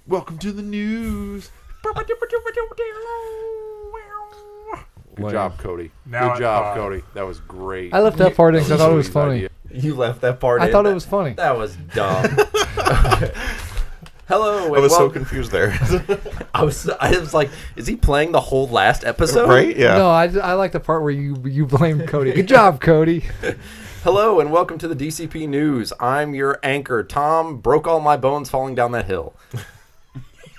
Welcome to the news. Good job, Cody. Good job, Cody. That was great. I left that part in because I thought it was funny. Idea. You left that part in? I thought it was funny. That was dumb. Hello. I was so confused there. I was like, is he playing the whole last episode? Right? Yeah. No, I like the part where you blame Cody. Good job, Cody. Hello and welcome to the DCP News. I'm your anchor, Tom. Broke all my bones falling down that hill.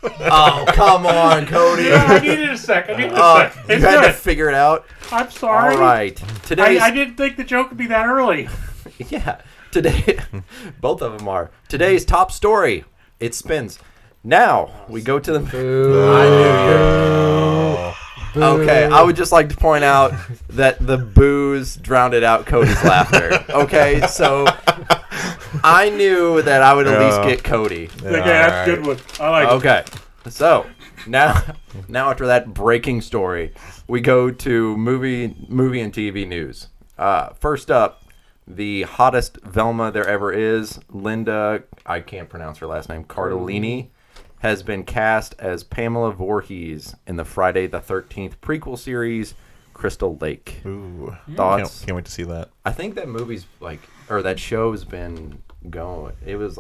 Oh, come on, Cody. Yeah, I needed a sec. You had to figure it out. I'm sorry. All right. Today, I didn't think the joke would be that early. Yeah. Today, both of them are. Today's top story. It spins. Now, we go to the... Boo. I knew you. Okay, I would just like to point out that the boos drowned out Cody's laughter. Okay, so I knew that I would at least get Cody. Yeah, that's a good one. I like it. Okay, so now after that breaking story, we go to movie and TV news. First up, the hottest Velma there ever is, Linda, I can't pronounce her last name, Cardellini, has been cast as Pamela Voorhees in the Friday the 13th prequel series, Crystal Lake. Ooh. Thoughts? Can't wait to see that. I think that movie's that show's been going. It was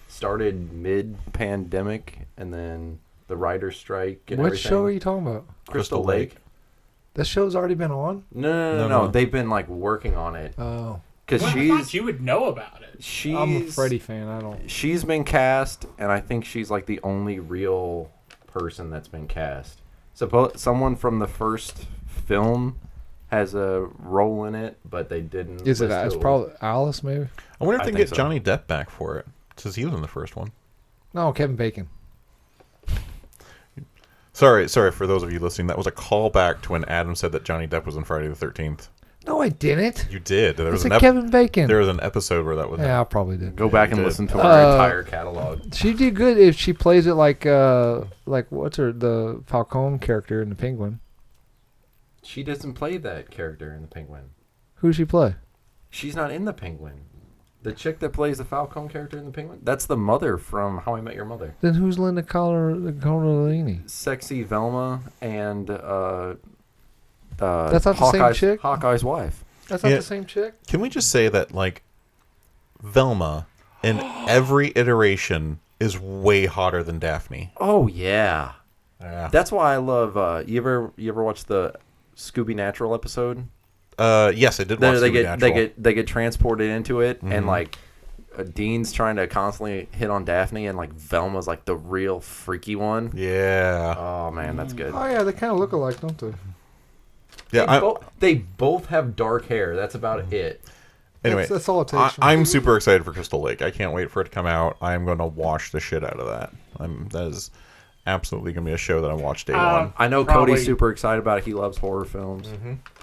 started mid-pandemic, and then the writer's strike and What everything. show are you talking about? Crystal Lake. That show's already been on? No. They've been working on it. Oh. Because I thought you would know about it. I'm a Freddy fan. I don't. She's been cast, and I think she's the only real person that's been cast. Someone from the first film has a role in it, but they didn't. Is it? It's probably Alice, maybe. I wonder if I they can think get so. Johnny Depp back for it, since he was in the first one. No, Kevin Bacon. Sorry for those of you listening. That was a callback to when Adam said that Johnny Depp was in Friday the 13th. No, I didn't. You did. There It's was Kevin Bacon. There was an episode where that was. Yeah, I probably did. Go back and did. listen to our entire catalog. She'd do good if she plays it like what's the Falcone character in the Penguin. She doesn't play that character in the Penguin. Who does she play? She's not in the Penguin. The chick that plays the Falcone character in the Penguin? That's the mother from How I Met Your Mother. Then who's Linda Cardellini? Sexy Velma and That's not the same chick? Hawkeye's wife. That's not the same chick? Can we just say that Velma in every iteration is way hotter than Daphne? Oh yeah. Yeah. That's why I love you ever watch the Scooby Natural episode? Yes, I did watch they Scooby Natural. they get transported into it, and Dean's trying to constantly hit on Daphne, and Velma's the real freaky one. Yeah. Oh man, that's good. Oh yeah, they kind of look alike, don't they? Yeah. They both have dark hair. That's about it. Anyway, that's all it takes. I'm super excited for Crystal Lake. I can't wait for it to come out. I'm going to watch the shit out of that. That is absolutely going to be a show that I watch day one. I know Probably. Cody's super excited about it. He loves horror films.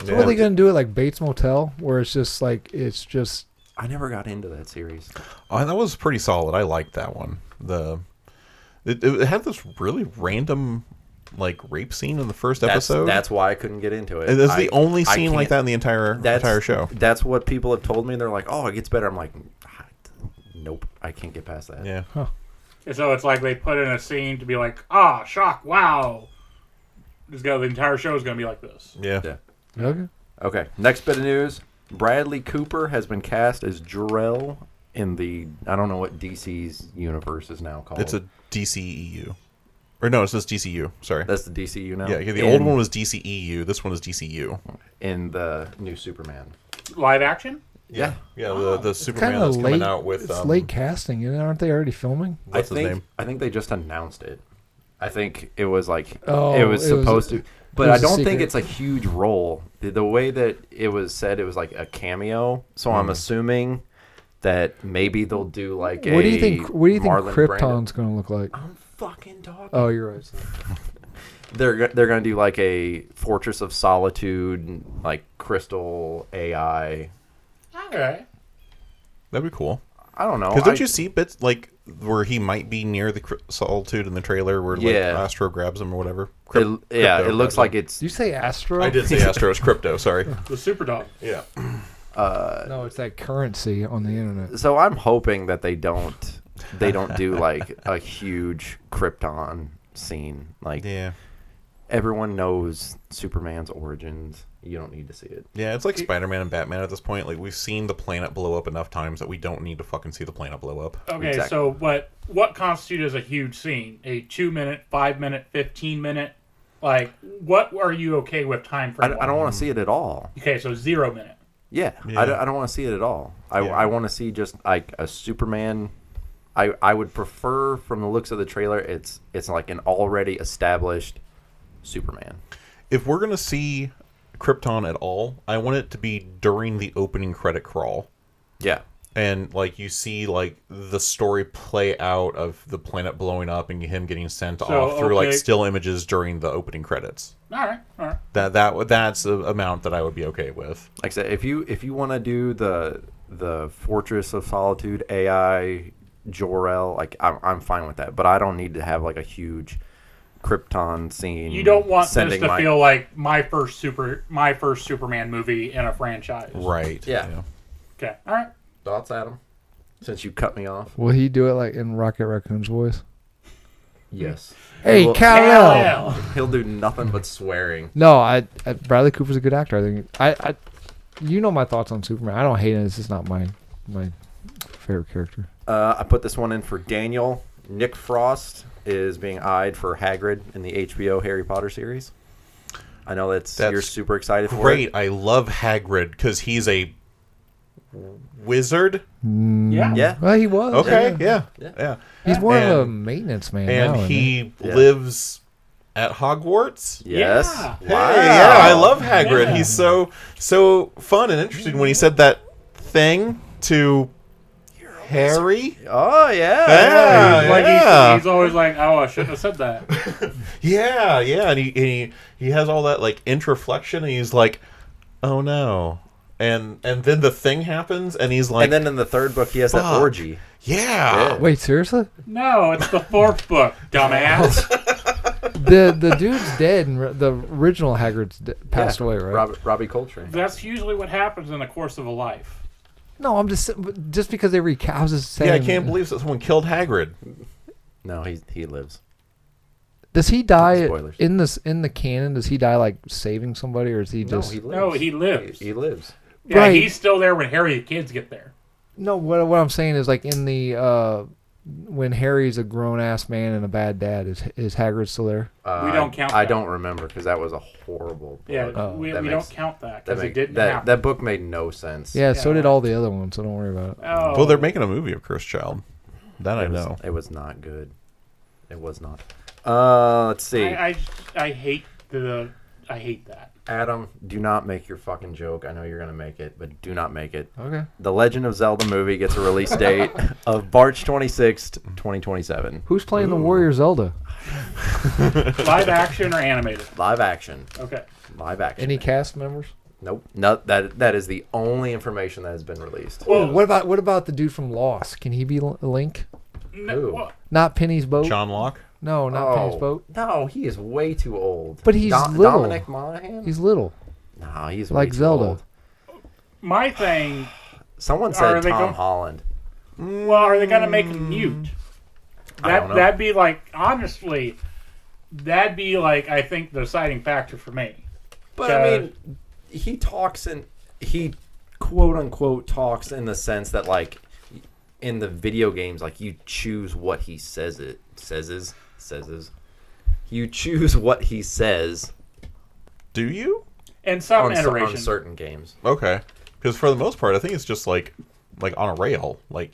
So are they going to do it like Bates Motel, where it's just I never got into that series. Oh, that was pretty solid. I liked that one. It had this really random rape scene in the first episode. That's why I couldn't get into it. It's the only scene like that in the entire show. That's what people have told me. They're like, "Oh, it gets better." I'm like, "Nope, I can't get past that." Yeah. Huh. So it's they put in a scene to be shock, wow. The entire show is going to be like this. Yeah. okay. Okay. Next bit of news: Bradley Cooper has been cast as Jor-El in the I don't know what DC's universe is now called. It's a DCEU. Or no, it's just DCU. Sorry. That's the DCU now. Yeah, the old one was DCEU. This one is DCU. In the new Superman. Live action? Yeah. Yeah, the Superman Kind of that's late. coming out with... It's late casting, aren't they already filming? What's his name? I think they just announced it. I think it was it it was was supposed to, but it I was a don't think secret. it's a huge role. The way that it was said, it was like a cameo. So I'm assuming that maybe they'll do a. What do you think? What do you think Marlon Krypton's going to look like? I'm fucking talking. Oh, you're right. They're gonna do a Fortress of Solitude, Crystal AI. Okay. That'd be cool. I don't know. Because don't you see bits where he might be near the Solitude in the trailer where Astro grabs him or whatever? It looks like it's. Did you say Astro? I did say Astro. It's Crypto, sorry. The Super Dog. Yeah. No, it's that currency on the internet. So I'm hoping that they don't they don't do like a huge Krypton scene. Like Yeah. everyone knows Superman's origins. You don't need to see it. Yeah, it's like Spider-Man and Batman at this point. Like, we've seen the planet blow up enough times that we don't need to fucking see the planet blow up. Okay, Exactly. so what constitutes as a huge scene? A 2-minute, 5-minute, 15-minute? Like, what are you okay with time frame? I don't want to see it at all. Okay, so 0 minute. Yeah. I don't want to see it at all. I want to see just like a Superman. I would prefer, from the looks of the trailer, it's like an already established Superman. If we're gonna see Krypton at all, I want it to be during the opening credit crawl. Yeah. And like you see like the story play out of the planet blowing up and him getting sent off through like still images during the opening credits. All right. That's the amount that I would be okay with. Like I said, if you want to do the Fortress of Solitude AI Jor-El, like I'm fine with that, but I don't need to have like a huge Krypton scene. You don't want this to my... feel like my first Superman movie in a franchise. Right. Yeah. Okay. All right. Thoughts, Adam? Since you cut me off. Will he do it like in Rocket Raccoon's voice? Yes. Hey, Kal-El! He'll do nothing but swearing. No, Bradley Cooper's a good actor. I think you know my thoughts on Superman. I don't hate it. It's just not my favorite character. I put this one in for Daniel. Nick Frost is being eyed for Hagrid in the HBO Harry Potter series. I know that's you're super excited for it. Great. I love Hagrid because he's a wizard. Yeah. Yeah. Well, he was. Okay. Yeah. He's more of a maintenance man And now. isn't he lives at Hogwarts. Yes. Yeah. Wow. Hey, yeah, I love Hagrid. Yeah. He's so fun and interesting when he said that thing to Harry. Oh, yeah. Yeah, Like yeah. he's always like, oh, I shouldn't have said that. Yeah, and he has all that like introflexion, and he's like, oh no. And then the thing happens, and he's like... And then in the third book, he has that orgy. Yeah. Wait, seriously? No, it's the fourth book, dumbass. The dude's dead, and the original Hagrid's passed away, right? Robbie Coltrane. That's usually what happens in the course of a life. No, I'm just because they recast. I was just saying. Yeah, I can't believe that someone killed Hagrid. No, he lives. Does he die Spoilers. in the canon? Does he die like saving somebody, or is he just? No, he lives. He lives. Yeah, Right. he's still there when Harry and the kids get there. No, what I'm saying is like in the when Harry's a grown ass man and a bad dad, is Hagrid still there? We don't count I that. don't remember because that was a horrible book. Yeah, we don't count that because it didn't happen. That book made no sense. Yeah, so did all the other ones. So don't worry about it. Oh. Well, they're making a movie of Cursed Child. That I know. It was not good. It was not. Let's see. I hate I hate that. Adam, do not make your fucking joke. I know you're gonna make it, but do not make it. Okay. The Legend of Zelda movie gets a release date of March 26th, 2027. Who's playing the Warrior Zelda? Live action or animated? Live action. Okay. Live action. Any cast members? Nope. No, that is the only information that has been released. Oh, what about the dude from Lost? Can he be Link? No, Who? well, Not Penny's boat. John Locke? No, not Penny's boat. No, he is way too old. But he's little. Dominic Monaghan? He's little. No, he's like way too Zelda. old. my thing. Someone Are said they Tom Holland. Well, are they gonna make him mute? I don't know. That'd be like, honestly, that'd be like, I think the deciding factor for me. But I mean, he quote unquote talks in the sense that like in the video games, like you choose what he says. You choose what he says. Do you? in some on iterations. certain games. Okay. Because for the most part, I think it's just like on a rail. Like,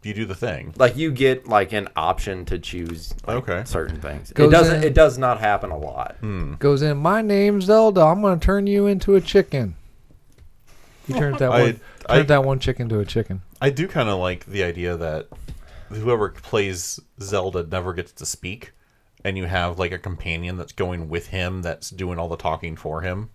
you do the thing. Like you get like an option to choose Okay. certain things. Goes It doesn't. in- It does not happen a lot. Goes in. My name's Zelda. I'm gonna turn you into a chicken. He turns that one chicken into a chicken. I do kind of like the idea that whoever plays Zelda never gets to speak, and you have like a companion that's going with him that's doing all the talking for him.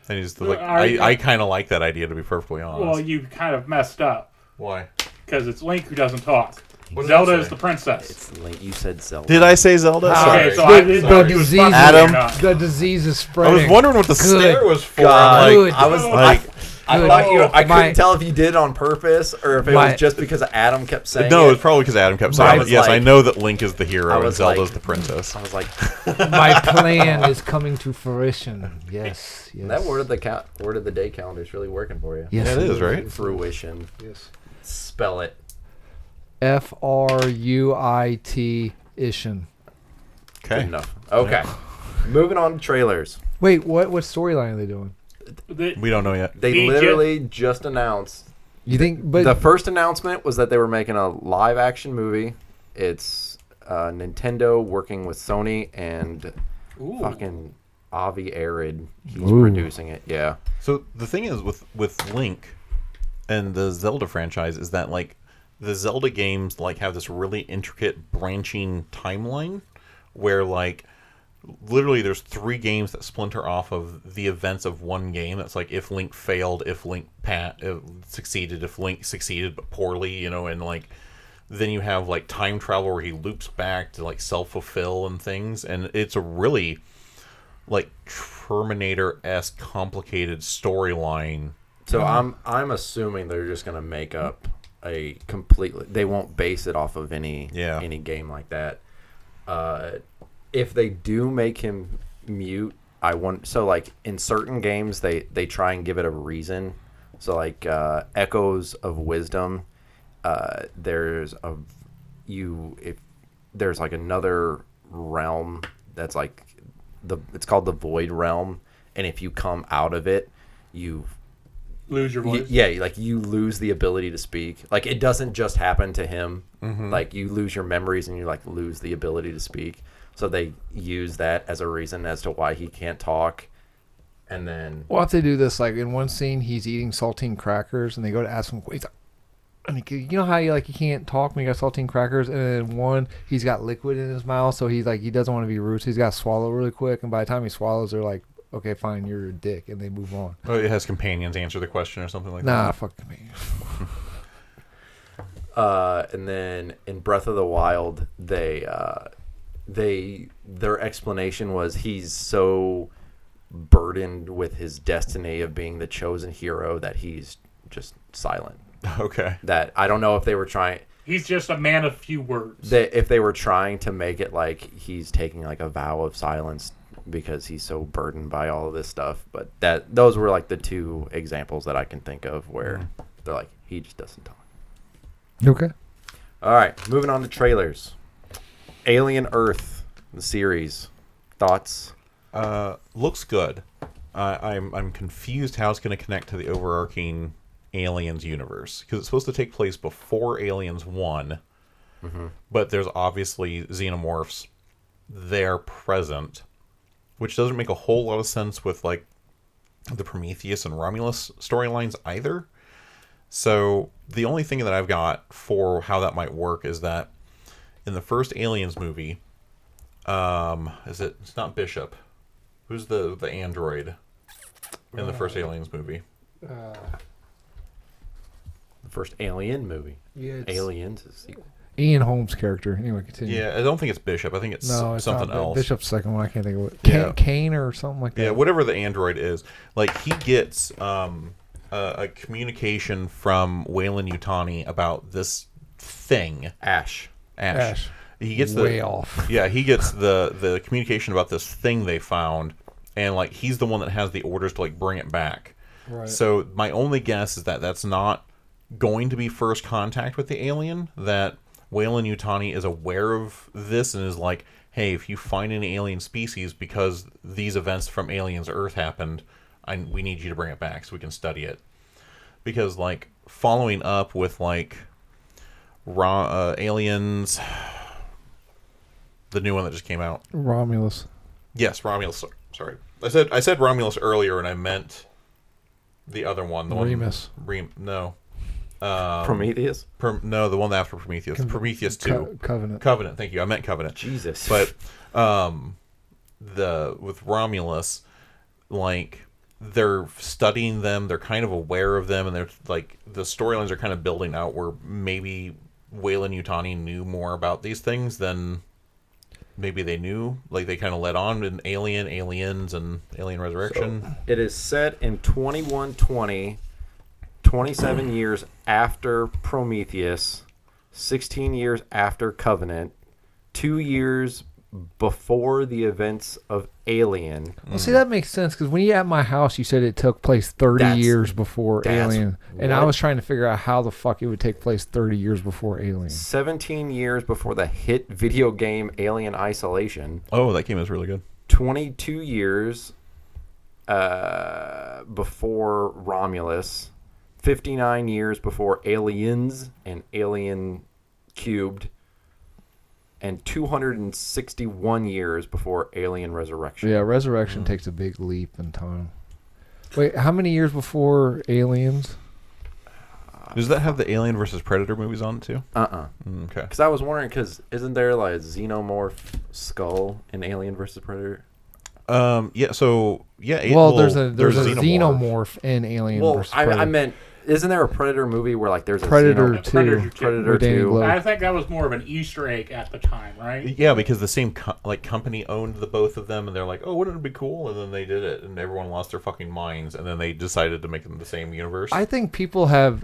And he's like, I kind of like that idea, to be perfectly honest. Well, you kind of messed up Why? because it's Link who doesn't talk. What did Zelda I is say? the princess. It's late. You said Zelda. Did I say Zelda? Okay, Sorry. so I The didn't disease- know if Adam. or not. The disease is I spreading. was wondering what the stare was for. God, I'm Good. I was like, I good. thought I My- couldn't tell if you did it on purpose or if it My- was just because Adam kept saying No, it. it's probably because Adam kept I saying was it. Yes, I like- know that Link is the hero I and was Zelda's like- the princess. I was like, My plan is coming to fruition. Yes. that word of the day calendar is really working for you. Yes, Yeah, it is, right? Fruition. Yes. Spell it. Fruit-ition. Good Okay. enough. Okay. Moving on to trailers. Wait, what storyline are they doing? We don't know yet. They He literally just announced. You think? But The first announcement was that they were making a live action movie. It's Nintendo working with Sony and Ooh. fucking Avi Arad. He's Ooh. producing it. Yeah. So the thing is with Link and the Zelda franchise is that like the Zelda games like have this really intricate branching timeline where like literally there's 3 games that splinter off of the events of one game. That's like if Link failed, if Link succeeded, if Link succeeded but poorly, and like then you have like time travel where he loops back to like self-fulfill and things, and it's a really like Terminator-esque complicated storyline. So I'm assuming they're just gonna make up a completely. They won't base it off of any game like that. If they do make him mute, like in certain games they try and give it a reason. So like Echoes of Wisdom, there's like another realm that's like it's called the Void Realm, and if you come out of it, you Lose your voice. like you lose the ability to speak. Like it doesn't just happen to him. Like you lose your memories and you like lose the ability to speak. So they use that as a reason as to why he can't talk. And then what if they do this? Like in one scene, he's eating saltine crackers, and they go to ask him. He's like, you know how you can't talk when you got saltine crackers, and then one he's got liquid in his mouth, so he's like he doesn't want to be rude, so he's got to swallow really quick, and by the time he swallows, they're like, okay, fine, you're a dick, and they move on. Oh, it has companions answer the question or something like that. Nah, fuck me. and then in Breath of the Wild, their explanation was he's so burdened with his destiny of being the chosen hero that he's just silent. Okay. That I don't know if they were trying. He's just a man of few words. If they were trying to make it like he's taking like a vow of silence because he's so burdened by all of this stuff, but those were like the 2 examples that I can think of where they're like he just doesn't talk. Okay. All right, moving on to trailers. Alien Earth, the series. Thoughts? Looks good. I'm confused how it's going to connect to the overarching Aliens universe because it's supposed to take place before Aliens 1, but there's obviously xenomorphs there present, which doesn't make a whole lot of sense with like the Prometheus and Romulus storylines either. So the only thing that I've got for how that might work is that in the first Aliens movie, it's not Bishop. Who's the android in the first Aliens movie? The first Alien movie. Yeah, it's Aliens is a sequel. Ian Holmes' character. Anyway, continue. Yeah, I don't think it's Bishop. I think it's It's something not else. Bishop's second one. I can't think of it. Yeah. Kane or something like that. Yeah, whatever the android is. Like, he gets a communication from Wayland Yutani about this thing. Ash. He gets way off. Yeah, he gets the communication about this thing they found, and like he's the one that has the orders to like bring it back. Right. So my only guess is that that's not going to be first contact with the alien. That Wayland Yutani is aware of this and is like, hey, if you find any alien species because these events from Aliens Earth happened, we need you to bring it back so we can study it. Because like following up with like Aliens, the new one that just came out. Romulus. Yes, Romulus. Sorry, I said Romulus earlier, and I meant the other one. The Remus. No. Prometheus? No, the one after Prometheus. Prometheus 2. Covenant. Covenant. Thank you. I meant Covenant. Jesus. But with Romulus, like they're studying them, they're kind of aware of them, and they're like the storylines are kind of building out where maybe Wayland Yutani knew more about these things than maybe they knew. Like they kind of led on in Aliens, and Alien Resurrection. So, it is set in 2120 27 years after Prometheus, 16 years after Covenant, 2 years before the events of Alien. Well, see, that makes sense because when you at my house, you said it took place 30 years before Alien. And I was trying to figure out how the fuck it would take place 30 years before Alien. 17 years before the hit video game Alien Isolation. Oh, that game is really good. 22 years before Romulus. 59 years before Aliens and Alien Cubed. And 261 years before Alien Resurrection. Yeah, Resurrection takes a big leap in time. Wait, how many years before Aliens? Does that have the Alien versus Predator movies on it too? Okay. Because I was wondering, isn't there like a xenomorph skull in Alien versus Predator? Yeah. So yeah. Well, there's a xenomorph in Alien versus Predator. I meant. Isn't there a Predator movie where like there's a Predator 2? Predator 2. I think that was more of an Easter egg at the time, right? Yeah, because the same company owned the both of them, and they're like, "Oh, wouldn't it be cool?" And then they did it, and everyone lost their fucking minds, and then they decided to make them the same universe. I think people have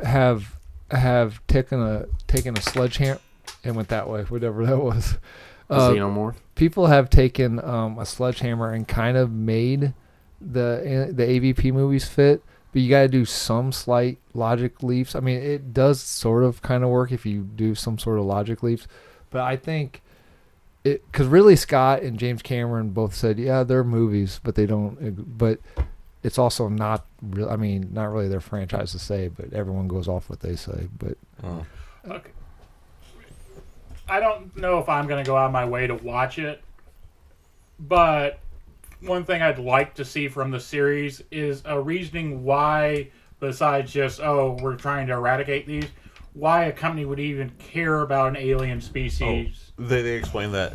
taken a sledgehammer and went that way, whatever that was. Xenomorph. People have taken a sledgehammer and kind of made the AVP movies fit. But you got to do some slight logic leaps. I mean, it does sort of kind of work if you do some sort of logic leaps. But I think because Ridley Scott and James Cameron both said, yeah, they're movies, but they don't. But it's also not real. I mean, not really their franchise to say, but everyone goes off what they say. But okay. I don't know if I'm going to go out of my way to watch it, but one thing I'd like to see from the series is a reasoning why, besides just, we're trying to eradicate these, why a company would even care about an alien species. They explain that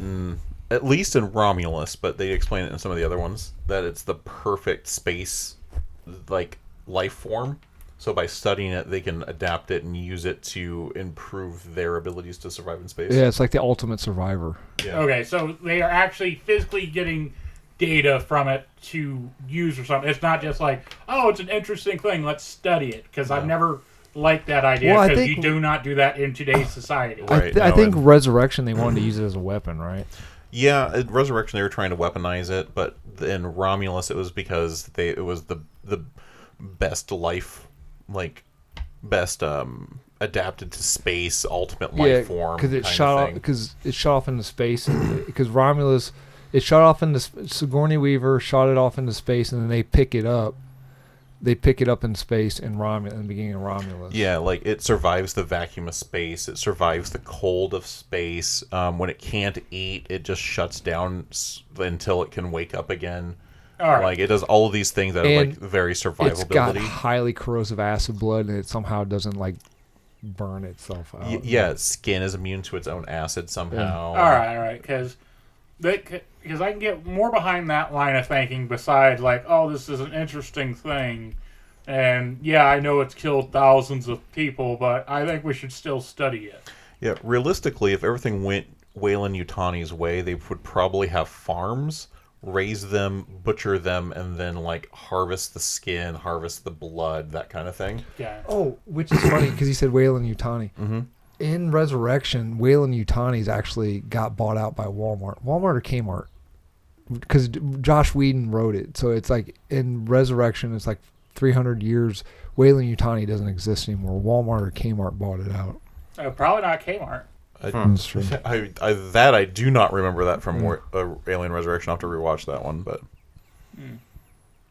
at least in Romulus, but they explain it in some of the other ones, that it's the perfect space, like, life form. So by studying it, they can adapt it and use it to improve their abilities to survive in space. Yeah, it's like the ultimate survivor. Yeah. Okay, so they are actually physically getting data from it to use or something. It's not just like, it's an interesting thing, let's study it. Because I've never liked that idea, because you do not do that in today's society. Right, I think Resurrection, they wanted to use it as a weapon, right? Yeah, Resurrection, they were trying to weaponize it, but in Romulus, it was because it was the best life, like, best adapted to space, ultimate life form. Because it shot off into space. Because Romulus, it shot off into Sigourney Weaver shot it off into space, and then they pick it up. They pick it up in space in the beginning of Romulus. Yeah, like it survives the vacuum of space. It survives the cold of space. When it can't eat, it just shuts down until it can wake up again. All right. Like it does all of these things that are like very survivability. It's got highly corrosive acid blood, and it somehow doesn't like burn itself out. Yeah, its skin is immune to its own acid somehow. Yeah. All right, because I can get more behind that line of thinking besides like, this is an interesting thing. And yeah, I know it's killed thousands of people, but I think we should still study it. Yeah, realistically, if everything went Weyland-Yutani's way, they would probably have farms, raise them, butcher them, and then like harvest the skin, harvest the blood, that kind of thing. Yeah. Oh, which is funny because you said Weyland-Yutani. Mm-hmm. In Resurrection, Weyland-Yutani's actually got bought out by Walmart or Kmart, because Josh Whedon wrote it. So it's like in Resurrection, it's like 300 years. Weyland-Yutani doesn't exist anymore. Walmart or Kmart bought it out. Probably not Kmart. That's true. I do not remember that from Alien Resurrection. I'll have to rewatch that one, but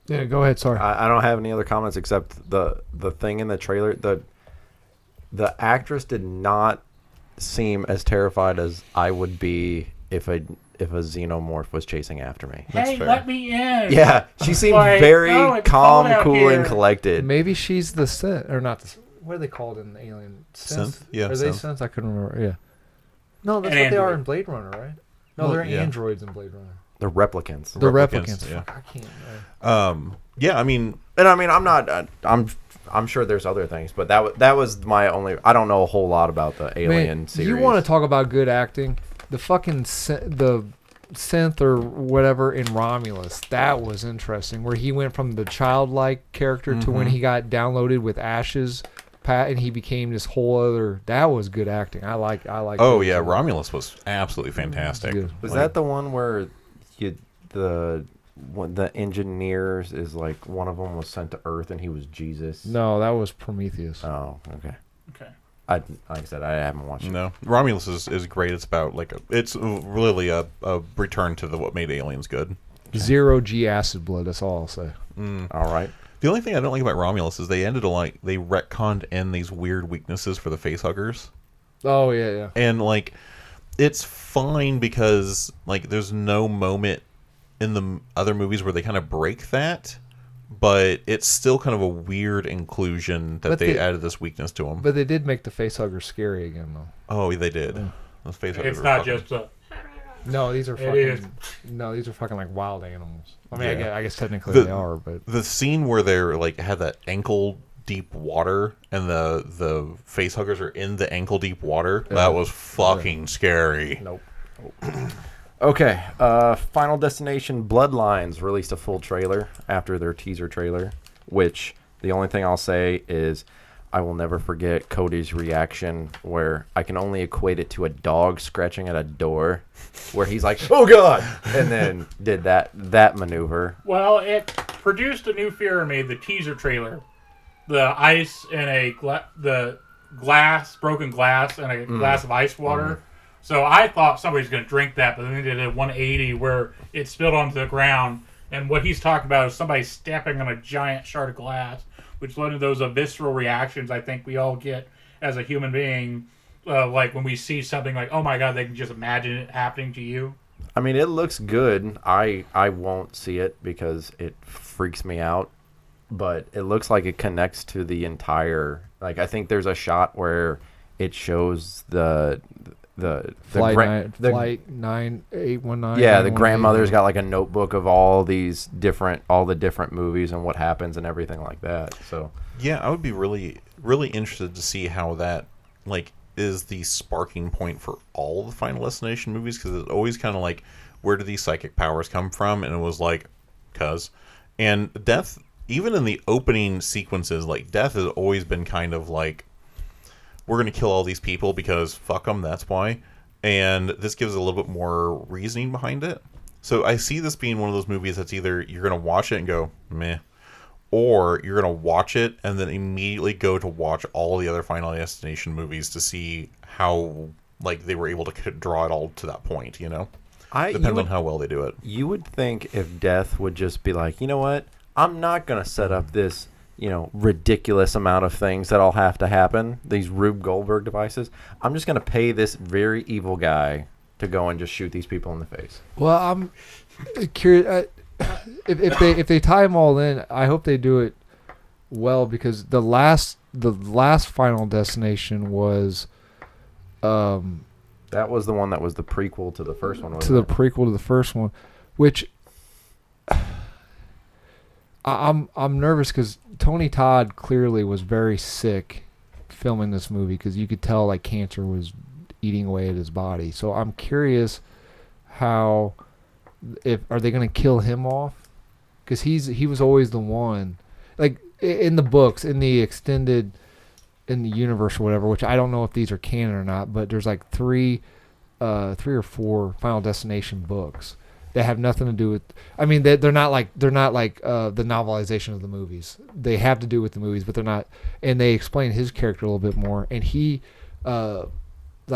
yeah, go ahead. Sorry, I don't have any other comments except the thing in the trailer. The actress did not seem as terrified as I would be if a xenomorph was chasing after me. Hey, let me in. Yeah, she seemed very calm, cool, and collected. Maybe she's the synth, or not the. What are they called in Alien? Synth? Yeah, are they synths? I couldn't remember. Yeah. No, that's what they are in Blade Runner, right? No, they're androids in Blade Runner. They're replicants. They're replicants. Yeah. Fuck, I can't. Yeah, I mean, I'm not. I'm sure there's other things, but that was my only. I don't know a whole lot about the Alien series. You want to talk about good acting? The fucking synth or whatever in Romulus. That was interesting, where he went from the childlike character to when he got downloaded with Ash's Pat, and he became this whole other. That was good acting. I like. Oh yeah, Romulus was absolutely fantastic. Was that the one where the engineers is like one of them was sent to Earth and he was Jesus? No, that was Prometheus. Oh, okay. Okay. Like I said, I haven't watched it. No, Romulus is great. It's about it's really a return to what made Aliens good. Zero G acid blood. That's all I'll say. All right. The only thing I don't like about Romulus is they retconned in these weird weaknesses for the facehuggers. Oh yeah. And it's fine because there's no moment in the other movies where they kind of break that, but it's still kind of a weird inclusion that they added this weakness to them. But they did make the facehuggers scary again, though. Oh, they did. Yeah. Those facehuggers. It's not just a. No, these are fucking. is. No, these are fucking like wild animals. I mean, Yeah. I guess technically they are, but the scene where they're had that ankle deep water and the facehuggers are in the ankle deep water, that was fucking scary. nope. Okay, Final Destination Bloodlines released a full trailer after their teaser trailer, which the only thing I'll say is I will never forget Cody's reaction where I can only equate it to a dog scratching at a door where he's like, oh God, and then did that maneuver. Well, it produced a new fear in me, the teaser trailer. The ice in the broken glass and a glass of ice water. So I thought somebody's going to drink that, but then they did a 180 where it spilled onto the ground. And what he's talking about is somebody stepping on a giant shard of glass, which led to those visceral reactions I think we all get as a human being. Like when we see something like, oh my God, they can just imagine it happening to you. I mean, it looks good. I won't see it because it freaks me out. But it looks like it connects to the entire... I think there's a shot where it shows the Flight 9819. Yeah, the grandmother's got a notebook of all the different movies and what happens and everything like that. So yeah, I would be really, really interested to see how that is the sparking point for all the Final Destination movies, because it's always kind of where do these psychic powers come from? And it was and Death, even in the opening sequences, Death has always been kind of we're going to kill all these people because fuck them, that's why. And this gives a little bit more reasoning behind it. So I see this being one of those movies that's either you're going to watch it and go, meh, or you're going to watch it and then immediately go to watch all the other Final Destination movies to see how they were able to draw it all to that point, Depends on how well they do it. You would think if Death would just be you know what? I'm not going to set up this ridiculous amount of things that all have to happen, these Rube Goldberg devices. I'm just going to pay this very evil guy to go and just shoot these people in the face. Well, I'm curious if they tie them all in. I hope they do it well, because the last Final Destination was that was the one that was the prequel to the first one. Prequel to the first one, which I'm nervous because Tony Todd clearly was very sick filming this movie, because you could tell cancer was eating away at his body. So I'm curious are they going to kill him off? Because he was always the one, in the books, in the extended, in the universe or whatever, which I don't know if these are canon or not, but there's three or four Final Destination books. They have nothing to do with. I mean, they're not like the novelization of the movies. They have to do with the movies, but they're not. And they explain his character a little bit more. And he,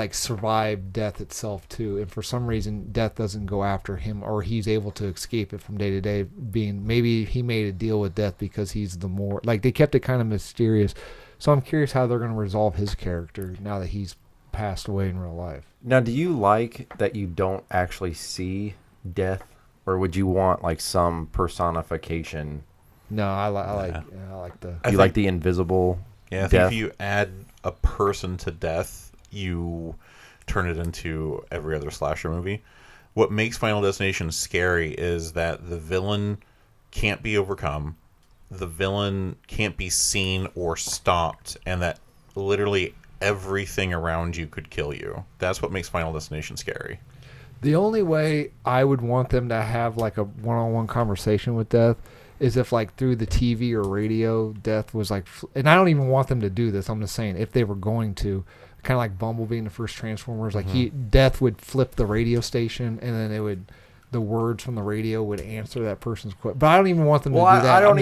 survived death itself too. And for some reason, death doesn't go after him, or he's able to escape it from day to day. Maybe he made a deal with death because he's the more they kept it kind of mysterious. So I'm curious how they're going to resolve his character now that he's passed away in real life. Now, do you like that you don't actually see Death, or would you want some personification? No, I like the. You like the invisible? Yeah, I think if you add a person to Death, you turn it into every other slasher movie. What makes Final Destination scary is that the villain can't be overcome, the villain can't be seen or stopped, and that literally everything around you could kill you. That's what makes Final Destination scary. The only way I would want them to have like a one-on-one conversation with Death is if like through the TV or radio, Death was like, and I don't even want them to do this. I'm just saying if they were going to, kind of like Bumblebee in the first Transformers, like Death would flip the radio station and then the words from the radio would answer that person's question. But I don't even want them to do that. I don't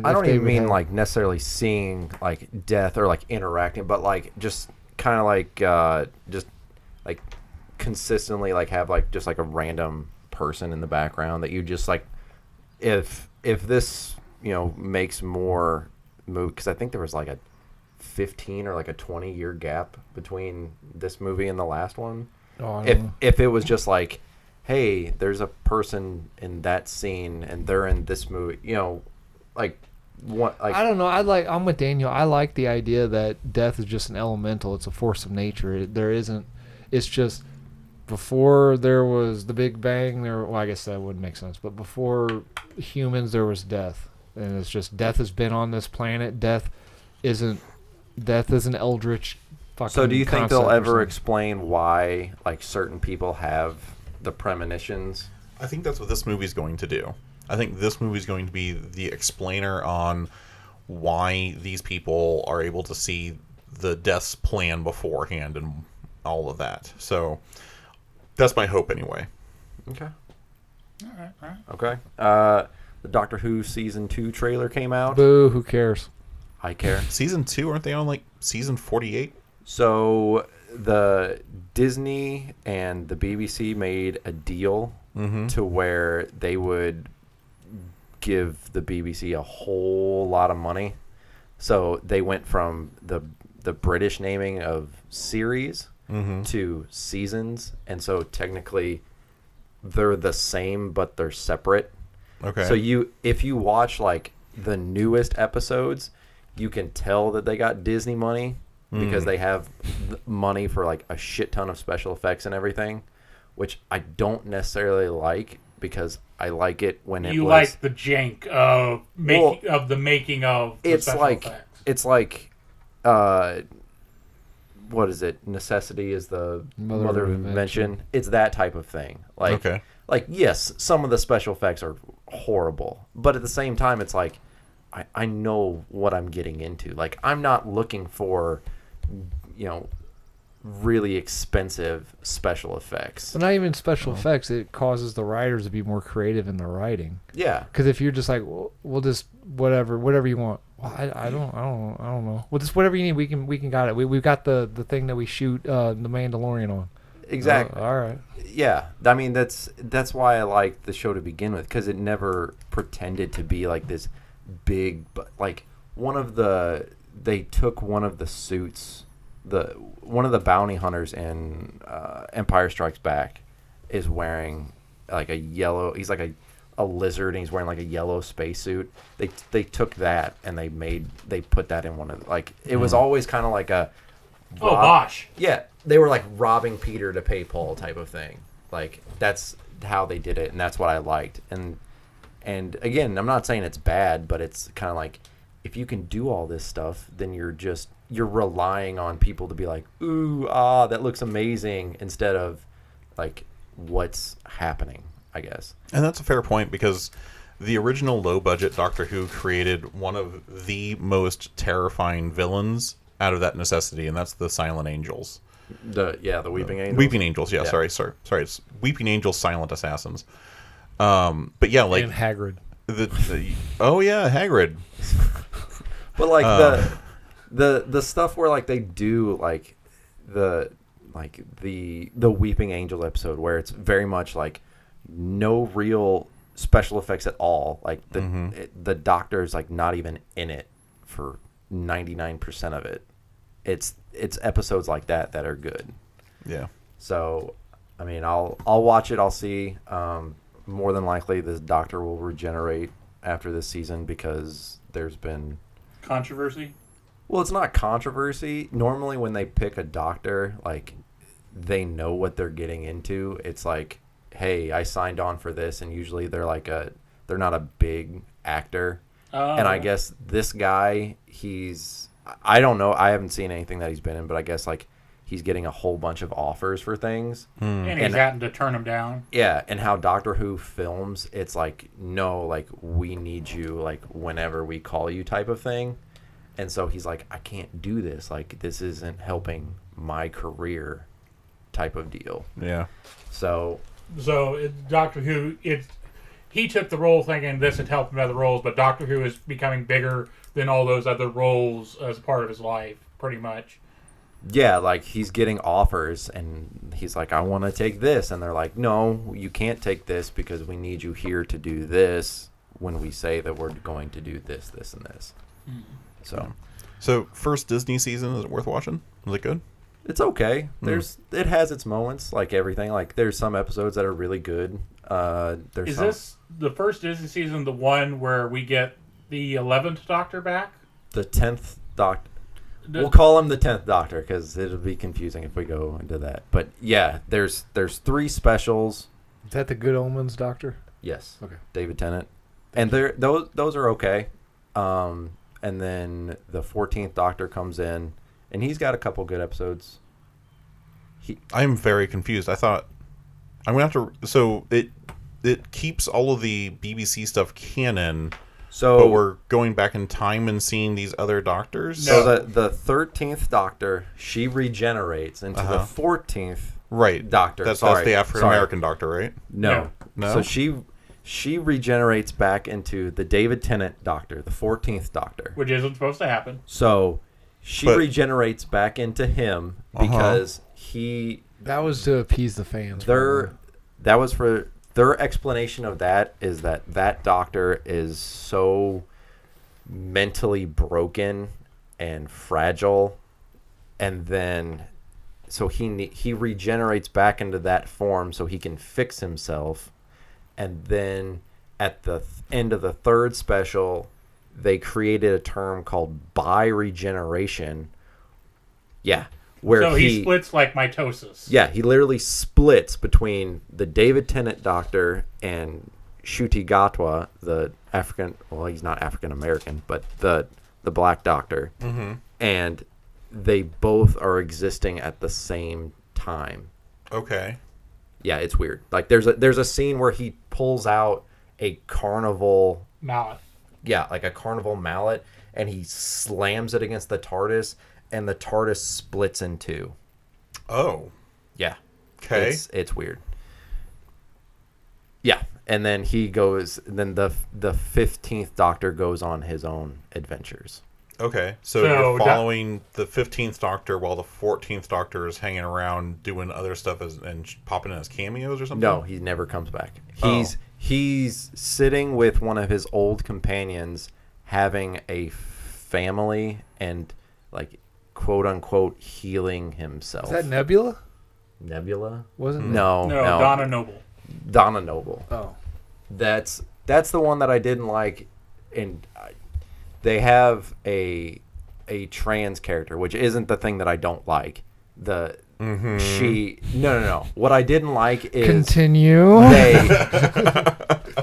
I don't even mean like necessarily seeing like Death or like interacting, but like just kind of like just like consistently like have like just like a random person in the background that you just like if this makes more move, because I think there was like a 15 or like a 20-year gap between this movie and the last one. If it was just like, hey, there's a person in that scene and they're in this movie, like what? Like, I don't know. I'm with Daniel. I like the idea that Death is just an elemental. It's a force of nature. It's just before there was the Big Bang. I guess that wouldn't make sense. But before humans, there was Death, and it's just Death has been on this planet. Death is an eldritch fucking. So do you think they'll ever explain why like certain people have the premonitions? I think that's what this movie's going to do. I think this movie's going to be the explainer on why these people are able to see the Death's plan beforehand and all of that. So that's my hope anyway. Okay. All right. Okay. The Doctor Who Season 2 trailer came out. Boo, who cares? I care. Season 2, aren't they on like season 48? So the Disney and the BBC made a deal to where they would give the BBC a whole lot of money. So they went from the British naming of series to seasons, and so technically they're the same but they're separate. Okay. So if you watch like the newest episodes, you can tell that they got Disney money because they have money for like a shit ton of special effects and everything, which I don't necessarily like, because I like it when you like the jank of the making of the special effects. It's like what is it? Necessity is the mother of invention. It's that type of thing. Like, okay. Like, yes, some of the special effects are horrible, but at the same time, it's like I know what I'm getting into. Like, I'm not looking for, really expensive special effects. But not even special effects. It causes the writers to be more creative in their writing. Yeah. Because if you're just like, we'll just whatever you want. Well, I don't know. Well, just whatever you need, we can got it. We've got the thing that we shoot the Mandalorian on. Exactly. All right. Yeah, I mean that's why I liked the show to begin with, because it never pretended to be like this big, but like they took one of the suits, one of the bounty hunters in Empire Strikes Back is wearing like a yellow. He's like a lizard, and he's wearing like a yellow spacesuit. They took that and they put that in one of like it was always kind of like a. Bosh. Yeah, they were like robbing Peter to pay Paul type of thing. Like that's how they did it, and that's what I liked. And again, I'm not saying it's bad, but it's kind of like if you can do all this stuff, then you're relying on people to be like, ooh, that looks amazing, instead of like what's happening, I guess. And that's a fair point, because the original low-budget Doctor Who created one of the most terrifying villains out of that necessity, and that's the Silent Angels. The Weeping Angels. Weeping Angels, yeah. Sorry. It's Weeping Angels, Silent Assassins. But yeah, like and Hagrid. Hagrid. But like the stuff where like they do like the Weeping Angel episode, where it's very much like no real special effects at all. Like the Doctor's like not even in it for 99% of it. It's episodes like that are good. Yeah. So, I mean, I'll watch it. I'll see. More than likely, the Doctor will regenerate after this season, because there's been controversy. Well, it's not controversy. Normally, when they pick a Doctor, like they know what they're getting into. It's like, hey, I signed on for this, and usually they're not a big actor. Oh. And I guess this guy, I don't know. I haven't seen anything that he's been in, but I guess like he's getting a whole bunch of offers for things. And he's having to turn them down. Yeah, and how Doctor Who films, it's like, no, like, we need you, like, whenever we call you type of thing. And so he's like, I can't do this. Like, this isn't helping my career type of deal. Yeah. So Doctor Who, he took the role thinking this would help him other roles, but Doctor Who is becoming bigger than all those other roles as part of his life, pretty much. yeah, like, he's getting offers, and he's like, I want to take this. And they're like, no, you can't take this because we need you here to do this when we say that we're going to do this, this, and this. So first Disney season, is it worth watching? Was it good? it's okay. It has its moments, like everything. Like, there's some episodes that are really good. Is this the first Disney season, the one where we get the 11th Doctor back? The 10th Doctor. We'll call him the 10th Doctor because it'll be confusing if we go into that. But yeah, there's 3 specials. Is that the Good Omens Doctor? Yes. Okay. David Tennant. And those are okay. And then the 14th Doctor comes in, and he's got a couple good episodes. I'm very confused. I thought I'm gonna have to. So it keeps all of the BBC stuff canon. So But we're going back in time and seeing these other doctors? So the 13th Doctor, she regenerates into the 14th right. Doctor. That's the African-American doctor, right? No. No? So she regenerates back into the David Tennant Doctor, the 14th Doctor. Which isn't supposed to happen. So she regenerates back into him because he... That was to appease the fans. That was for... Their explanation of that is that doctor is so mentally broken and fragile, and then so he regenerates back into that form so he can fix himself, and then at the end of the 3rd special, they created a term called bi-regeneration. Yeah. So he splits like mitosis. Yeah, he literally splits between the David Tennant Doctor and Ncuti Gatwa, the African... Well, he's not African-American, but the Black Doctor. Mm-hmm. And they both are existing at the same time. Okay. Yeah, it's weird. Like, there's a scene where he pulls out a carnival... Mallet. Yeah, like a carnival mallet, and he slams it against the TARDIS, and the TARDIS splits in 2. Oh. Yeah. Okay. It's weird. Yeah, and then he goes. Then the 15th Doctor goes on his own adventures. Okay, so you're following the 15th Doctor while the 14th Doctor is hanging around doing other stuff and popping in as cameos or something? No, he never comes back. He's sitting with one of his old companions, having a family, and like, quote unquote, healing himself. Is that Nebula? Nebula? Wasn't it? No. Donna Noble. Donna Noble. Oh. That's the one that I didn't like. And they have a trans character, which isn't the thing that I don't like. No. What I didn't like is continue.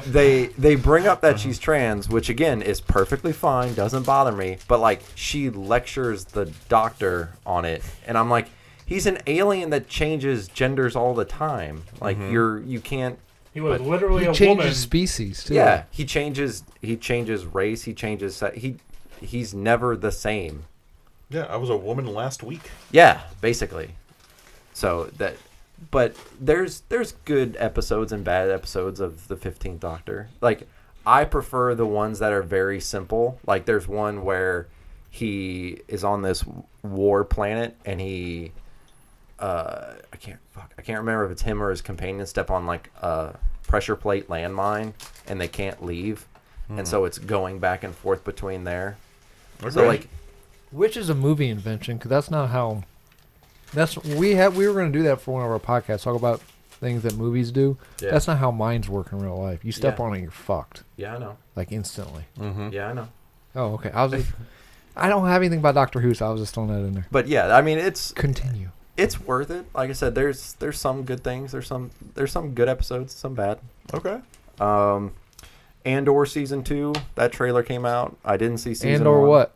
They bring up that she's trans, which again is perfectly fine, doesn't bother me. But like, she lectures the Doctor on it, and I'm like, he's an alien that changes genders all the time. Like, you can't. He was literally a woman. He changes species too. Yeah, he changes race. He changes. He's never the same. Yeah, I was a woman last week. Yeah, basically. So that, but there's good episodes and bad episodes of the 15th Doctor. Like, I prefer the ones that are very simple. Like, there's one where he is on this war planet, and he I can't remember if it's him or his companion step on like a pressure plate landmine, and they can't leave, and so it's going back and forth between there. Okay. So like, which is a movie invention, because that's not how. We were going to do that for one of our podcasts, talk about things that movies do. Yeah. That's not how minds work in real life. You step on it, you're fucked. Yeah, I know. Like, instantly. Mm-hmm. Yeah, I know. Oh, okay. I don't have anything about Doctor Who, so I was just throwing that in there. But yeah, I mean, Continue. it's worth it. Like I said, there's some good things. There's some good episodes, some bad. Okay. Andor season 2, that trailer came out. I didn't see season 1. Andor what?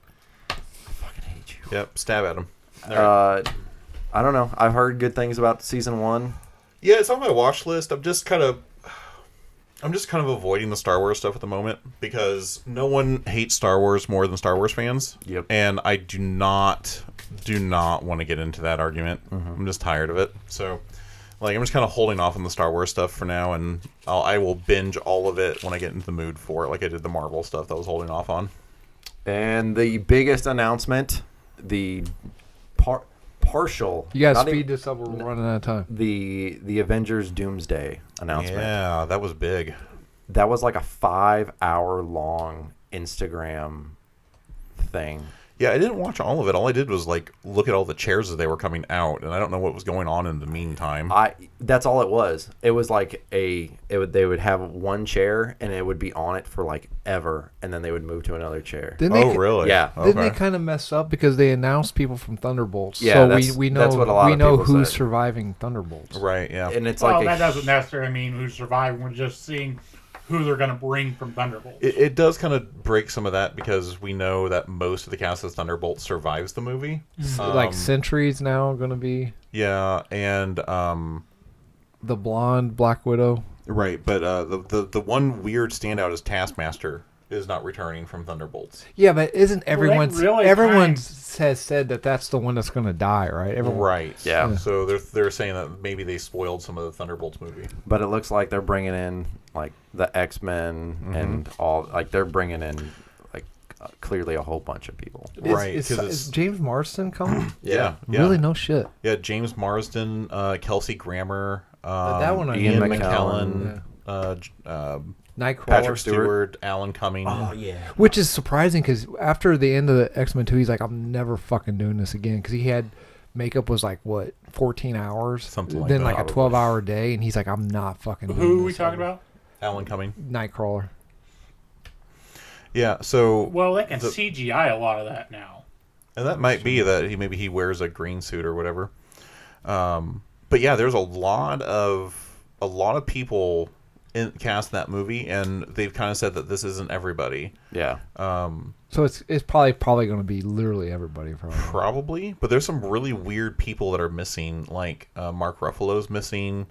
I fucking hate you. Yep, stab at him. I don't know. I've heard good things about season 1. Yeah, it's on my watch list. I'm just kind of avoiding the Star Wars stuff at the moment because no one hates Star Wars more than Star Wars fans. Yep. And I do not want to get into that argument. I'm just tired of it. So, like, I'm just kind of holding off on the Star Wars stuff for now, and I will binge all of it when I get into the mood for it, like I did the Marvel stuff that I was holding off on. And the biggest announcement, the partial. You gotta not speed even- this up. We're running out of time. The Avengers Doomsday announcement. Yeah, that was big. That was like a 5-hour long Instagram thing. Yeah, I didn't watch all of it. All I did was like look at all the chairs as they were coming out, and I don't know what was going on in the meantime. That's all it was. It was like they would have one chair and it would be on it for like ever, and then they would move to another chair. Really? Yeah. Didn't they Okay. kind of mess up because they announced people from Thunderbolts? Yeah, so that's- we know that's what a lot we of know people who's said. surviving Thunderbolts. Right. Yeah. And it's Well, like that doesn't necessarily mean who's surviving. We're just seeing who they're going to bring from Thunderbolts. It does kind of break some of that because we know that most of the cast of Thunderbolts survives the movie. Like Sentry's now going to be Yeah, and the blonde Black Widow. right, but the one weird standout is Taskmaster is not returning from Thunderbolts. Yeah, but isn't everyone really everyone kind- has said that that's the one that's going to die, right? Everyone, Right. Yeah. So they're saying that maybe they spoiled some of the Thunderbolts movie. but it looks like they're bringing in like the X-Men and all, like they're bringing in like clearly a whole bunch of people. Right, Is, 'cause is it's- James Marsden coming? Yeah. Really? No shit. Yeah, James Marsden, Kelsey Grammer, that one I Ian knew. McKellen. Nightcrawler. Patrick Stewart, Alan Cumming. yeah. Which is surprising because after the end of the X-Men 2, he's like, I'm never fucking doing this again. Because he had makeup was like, what, 14 hours? Something like then that. like a 12-hour day. And he's like, I'm not fucking doing Who are we this talking again." about? Alan Cumming. Nightcrawler. Yeah, so Well, they can CGI a lot of that now. and that might be that he wears a green suit or whatever. But yeah, there's a lot of people cast in that movie, and they've kind of said that this isn't everybody. Yeah. So it's probably going to be literally everybody. Probably, but there's some really weird people that are missing. Like Mark Ruffalo's missing,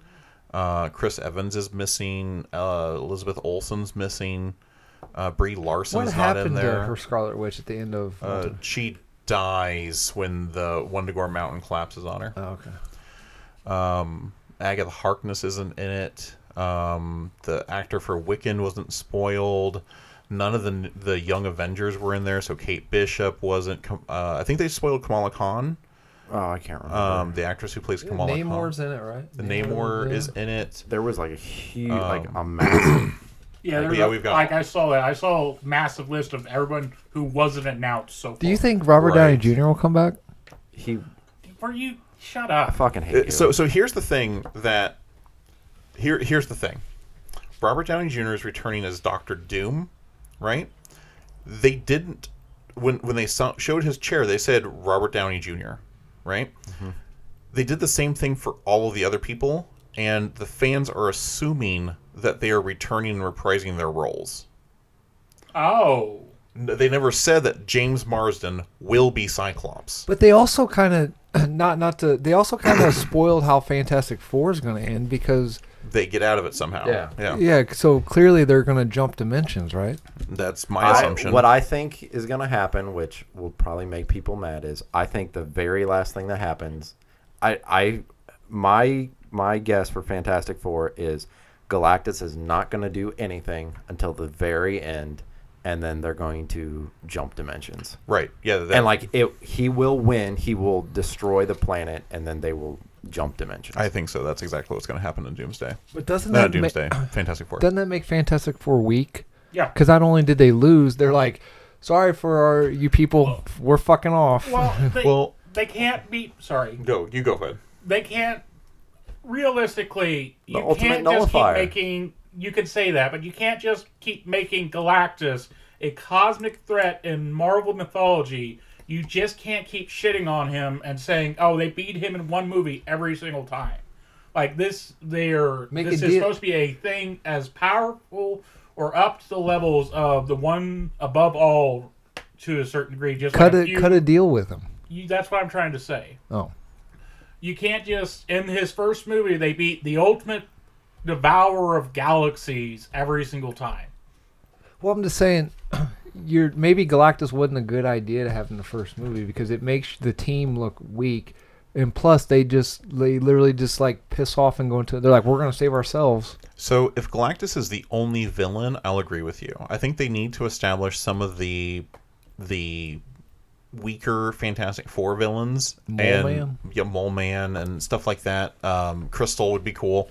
Chris Evans is missing, Elizabeth Olsen's missing, Brie Larson's What not in happened to there. her Scarlet Witch at the end of? She dies when the Wundagore Mountain collapses on her. Oh, okay. Agatha Harkness isn't in it. The actor for Wiccan wasn't spoiled. None of the Young Avengers were in there, so Kate Bishop wasn't. I think they spoiled Kamala Khan, Oh, I can't remember. the actress who plays Kamala Namor's Khan. in it, right? The Namor is in it. There was like a huge, like a massive. Yeah, there's yeah, we've got- like I saw that. I saw a massive list of everyone who wasn't announced so far. Do you think Robert Downey Right. Jr. will come back? He Were you shut I up? fucking hate you. So here's the thing that here's the thing. Robert Downey Jr. is returning as Doctor Doom, right? They didn't when they showed his chair. They said Robert Downey Jr., right? They did the same thing for all of the other people, and the fans are assuming that they are returning and reprising their roles. Oh, They never said that James Marsden will be Cyclops. But they also kind of they also kind of spoiled how Fantastic Four is going to end because They get out of it somehow. Yeah. yeah, so clearly they're going to jump dimensions, right? That's my assumption. What I think is going to happen, which will probably make people mad, is I think the very last thing that happens, my guess for Fantastic Four is Galactus is not going to do anything until the very end, and then they're going to jump dimensions. Right. Yeah. And like he will win, he will destroy the planet, and then they will jump dimensions. I think so. That's exactly what's going to happen in Doomsday. But doesn't No, that Doomsday. Fantastic Four. doesn't that make Fantastic Four weak? yeah. Because not only did they lose, they're like, sorry for you people, we're fucking off. Well, they, Well- they can't beat. Sorry, You go ahead. they can't. Realistically, you ultimate can't just keep nullifier. making. You could say that, but you can't just keep making Galactus a cosmic threat in Marvel mythology. You just can't keep shitting on him and saying, "Oh, they beat him in one movie every single time." Like this, Make this a is deal. supposed to be a thing as powerful or up to the levels of the one above all to a certain degree. Just cut like a deal with them. that's what I'm trying to say. Oh, you can't just, in his first movie, they beat the ultimate devourer of galaxies every single time. Well, I'm just saying, maybe Galactus wasn't a good idea to have in the first movie because it makes the team look weak, and plus they literally just like piss off and go into. They're like, we're gonna save ourselves. So if Galactus is the only villain, I'll agree with you. I think they need to establish some of the weaker Fantastic Four villains. Mole Man and stuff like that. Crystal would be cool.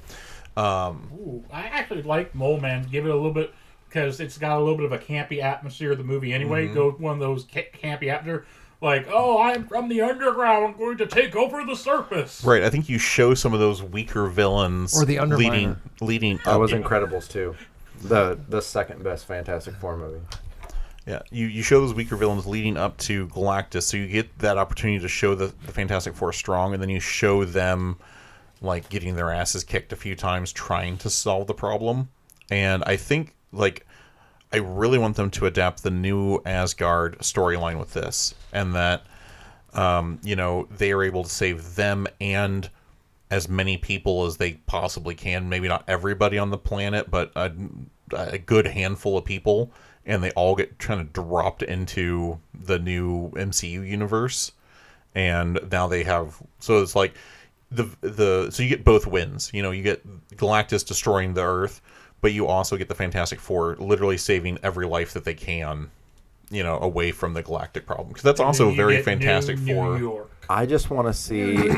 Ooh, I actually like Mole Man. Give it a little bit, because it's got a little bit of a campy atmosphere of the movie anyway. Go one of those campy atmosphere. Like, oh, I'm from the underground. I'm going to take over the surface. Right. I think you show some of those weaker villains or the Underminer. leading that up. was Incredibles 2. The second best Fantastic Four movie. Yeah, you show those weaker villains leading up to Galactus, so you get that opportunity to show the Fantastic Four strong, and then you show them like getting their asses kicked a few times trying to solve the problem. And I think I really want them to adapt the new Asgard storyline with this, and that they are able to save them and as many people as they possibly can. Maybe not everybody on the planet, but a good handful of people. And they all get kind of dropped into the new MCU universe, and now they have. So it's like so you get both wins. You get Galactus destroying the Earth, but you also get the Fantastic Four literally saving every life that they can, away from the galactic problem. Because that's also very Fantastic Four. New York. I just want to see.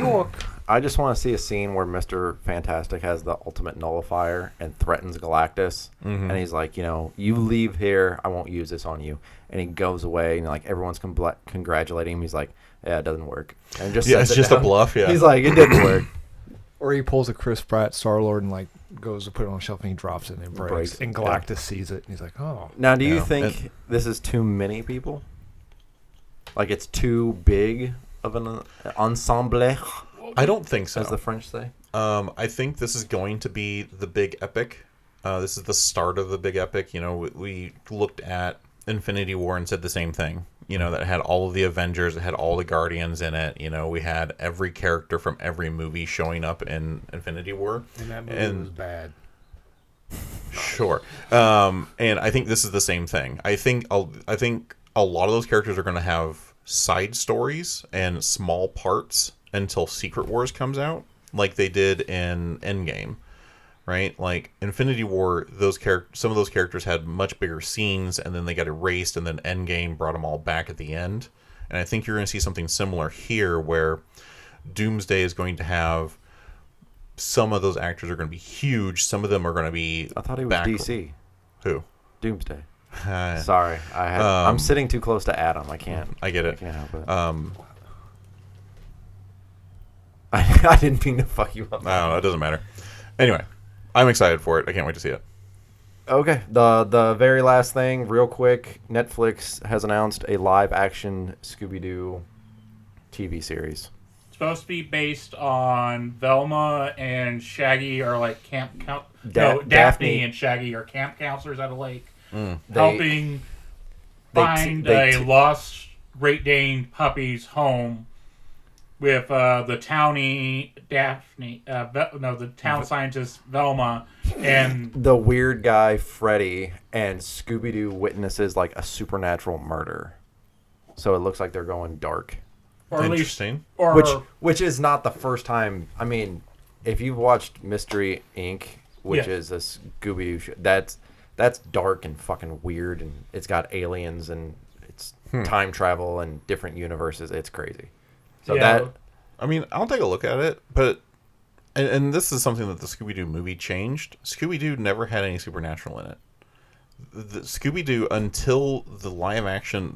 I just want to see a scene where Mr. Fantastic has the ultimate nullifier and threatens Galactus, and he's like, you leave here, I won't use this on you. And he goes away, and everyone's congratulating him. He's like, yeah, it doesn't work. And it's just a bluff. Yeah, he's like, it didn't work. Or he pulls a Chris Pratt Star-Lord and goes to put it on a shelf and he drops it and it breaks. And Galactus sees it and he's like, oh. Now, do you think this is too many people? Like it's too big of an ensemble? I don't think so. As the French say. I think this is going to be the big epic. This is the start of the big epic. We looked at Infinity War and said the same thing. That it had all of the Avengers, it had all the Guardians in it. We had every character from every movie showing up in Infinity War. And that movie was bad. Sure. And I think this is the same thing. I think a lot of those characters are going to have side stories and small parts until Secret Wars comes out, like they did in Endgame, right? Like Infinity War, some of those characters had much bigger scenes, and then they got erased, and then Endgame brought them all back at the end. And I think you're going to see something similar here, where Doomsday is going to have some of those actors are going to be huge. Some of them are going to be. I thought he was DC. Who? Doomsday. Sorry, I'm sitting too close to Adam. I can't. I get it. I can't help it. I didn't mean to fuck you up. No, it doesn't matter. Anyway, I'm excited for it. I can't wait to see it. Okay, the very last thing, real quick, Netflix has announced a live-action Scooby-Doo TV series. It's supposed to be based on Velma and Shaggy are Daphne and Shaggy are camp counselors at a lake, helping find a lost Great Dane puppy's home with the townie Daphne, the town scientist Velma, and the weird guy Freddy, and Scooby-Doo witnesses a supernatural murder. So it looks like they're going dark. Or interesting. Which is not the first time. I mean, if you've watched Mystery Inc., which is a Scooby-Doo show, that's dark and fucking weird, and it's got aliens and it's time travel and different universes. It's crazy. So I'll take a look at it, but and this is something that the Scooby-Doo movie changed. Scooby-Doo never had any supernatural in it. The Scooby-Doo, until the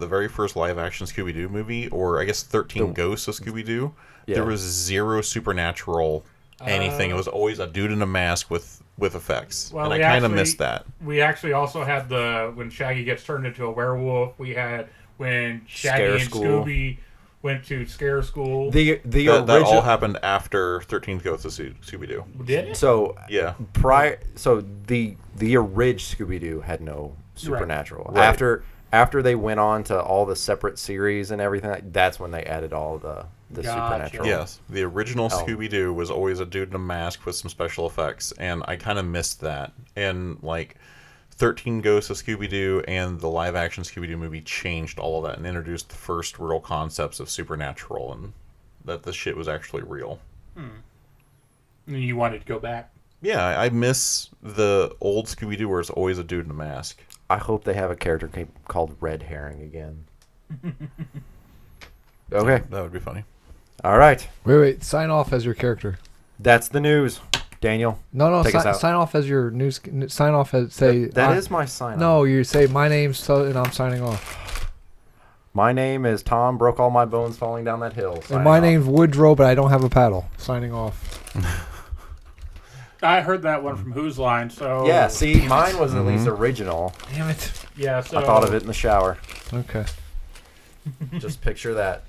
very first live-action Scooby-Doo movie, or I guess 13 Ghosts of Scooby-Doo, there was zero supernatural anything. It was always a dude in a mask with effects, and I kind of missed that. We actually also had when Shaggy gets turned into a werewolf. We had when Shaggy and Scooby went to Scare School. That all happened after 13th Ghosts of Scooby-Doo. Did it? So yeah, the original Scooby-Doo had no supernatural. Right. after they went on to all the separate series and everything, that's when they added all the Gotcha. supernatural. Yes, the original Oh. Scooby-Doo was always a dude in a mask with some special effects, and I kind of missed that. And like 13 Ghosts of Scooby-Doo and the live-action Scooby-Doo movie changed all of that and introduced the first real concepts of supernatural and that the shit was actually real. You wanted to go back? Yeah, I miss the old Scooby-Doo where it's always a dude in a mask. I hope they have a character called Red Herring again. Okay. That would be funny. All right. Wait. Sign off as your character. That's the news. Daniel. No. Take us out. Sign off as your news. Sign off as say. That is my sign. No, you say my name's so, and I'm signing off. My name is Tom. Broke all my bones falling down that hill. And Signing my off. name's Woodrow, but I don't have a paddle. Signing off. I heard that one from Whose Line, so... Yeah, see, mine was at least original. Damn it. Yeah, so... I thought of it in the shower. Okay. Just picture that.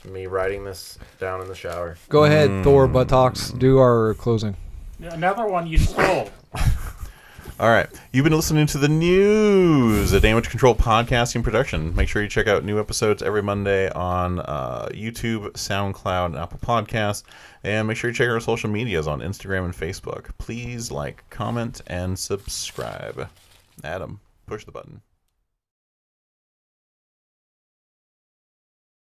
Me writing this down in the shower. Go ahead, Thor Buttocks. Do our closing. Another one you stole. All right. You've been listening to the news, a Damage Control podcasting production. Make sure you check out new episodes every Monday on YouTube, SoundCloud, and Apple Podcasts. And make sure you check out our social medias on Instagram and Facebook. Please like, comment, and subscribe. Adam, push the button.